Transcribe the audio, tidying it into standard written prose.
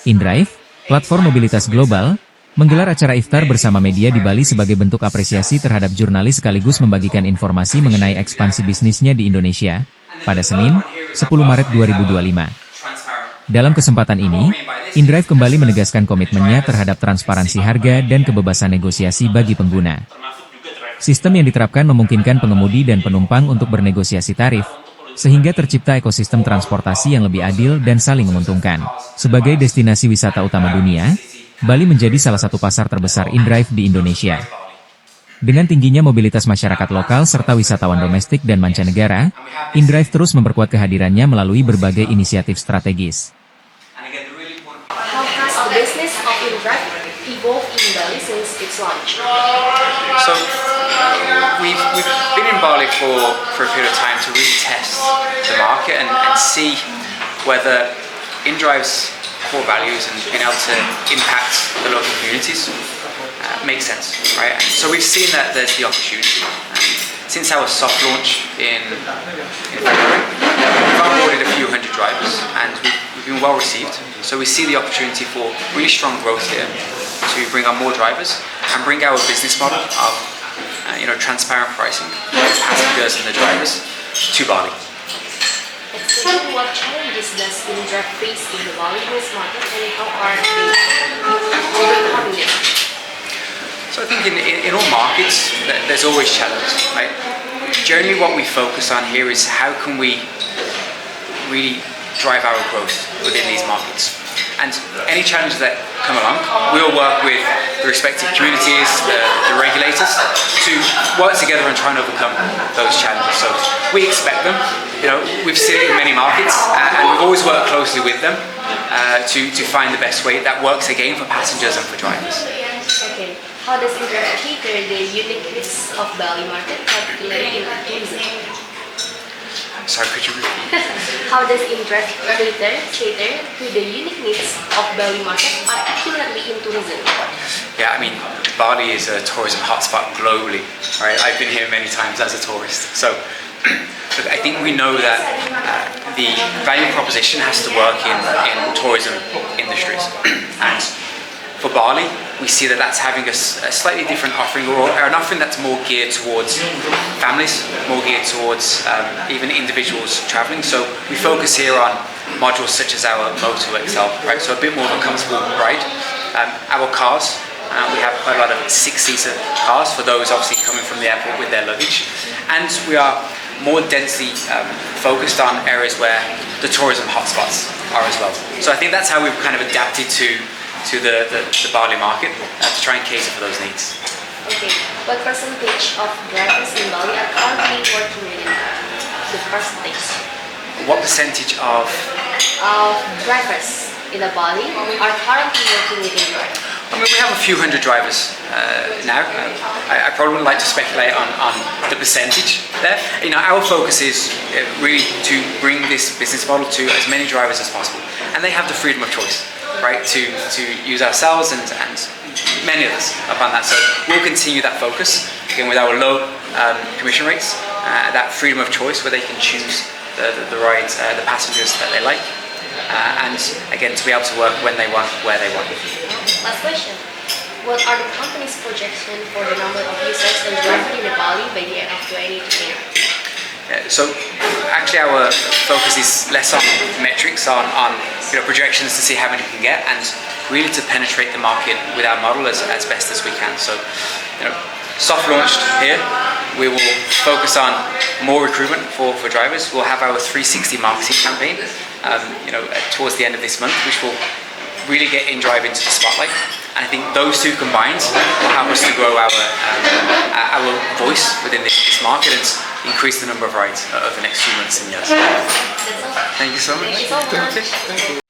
INDRIVE, platform mobilitas global, menggelar acara iftar bersama media di Bali sebagai bentuk apresiasi terhadap jurnalis sekaligus membagikan informasi mengenai ekspansi bisnisnya di Indonesia, pada Senin, 10 Maret 2025. Dalam kesempatan ini, INDRIVE kembali menegaskan komitmennya terhadap transparansi harga dan kebebasan negosiasi bagi pengguna. Sistem yang diterapkan memungkinkan pengemudi dan penumpang untuk bernegosiasi tarif, sehingga tercipta ekosistem transportasi yang lebih adil dan saling menguntungkan. Sebagai destinasi wisata utama dunia, Bali menjadi salah satu pasar terbesar INDRIVE di Indonesia. Dengan tingginya mobilitas masyarakat lokal serta wisatawan domestik dan mancanegara, INDRIVE terus memperkuat kehadirannya melalui berbagai inisiatif strategis. How has the business of INDRIVE evolved in Bali since its launch? So we've been in Bali for a period of time to really test the market and see whether INDRIVE's core values and being able to impact the local communities makes sense, right? And so we've seen that there's the opportunity. Since our soft launch in February, we've onboarded a few hundred drivers and we've been well received. So we see the opportunity for really strong growth here to bring on more drivers and bring our business model of transparent pricing for the passengers and the drivers to Bali. Explain what challenges does INDRIVE face in the Balinese market and how are they overcoming them? So I think in all markets there's always challenge, right? Generally what we focus on here is how can we really drive our growth within these markets. And any challenges that come along, we'll work with the respective communities, the regulators, to work together and try and overcome those challenges. So we expect them. We've seen it in many markets, and we've always worked closely with them to find the best way that works again for passengers and for drivers. Okay. How does INDRIVE cater the unique needs of Bali market, particularly in tourism? Sorry, could you repeat? How does INDRIVE cater to the unique needs of Bali market, particularly in tourism? Yeah, I mean, Bali is a tourism hotspot globally, right? I've been here many times as a tourist. So I think we know that the value proposition has to work in tourism industries. And for Bali, we see that that's having a slightly different offering, or an offering that's more geared towards families, more geared towards even individuals traveling. So we focus here on modules such as our Moto XL, right? So a bit more of a comfortable ride. Our cars, we have quite a lot of six-seater cars for those obviously coming from the airport with their luggage. And we are more densely focused on areas where the tourism hotspots are as well. So I think that's how we've kind of adapted to the Bali market to try and cater for those needs. Okay, what percentage of drivers in Bali are currently working within the percentage? What percentage of drivers in Bali are currently working within INDRIVE? I mean, we have a few hundred drivers now. I probably wouldn't like to speculate on the percentage there. Our focus is really to bring this business model to as many drivers as possible, and they have the freedom of choice, right, to use ourselves and many others upon that. So we'll continue that focus again with our low commission rates, that freedom of choice where they can choose the rides, the passengers that they like, and again to be able to work when they want, where they want. Last question. What are the company's projections for the number of users and drivers in Bali by the end of 2020? So actually our focus is less on metrics, on projections to see how many we can get, and really to penetrate the market with our model as best as we can. So soft launched here, we will focus on more recruitment for drivers. We'll have our 360 marketing campaign towards the end of this month, which will really get INDRIVE into the spotlight. And I think those two combined will help us to grow our voice within this market and increase the number of rides over the next few months and years. That's all. Thank you so much. Thank you so much. Okay. Thank you.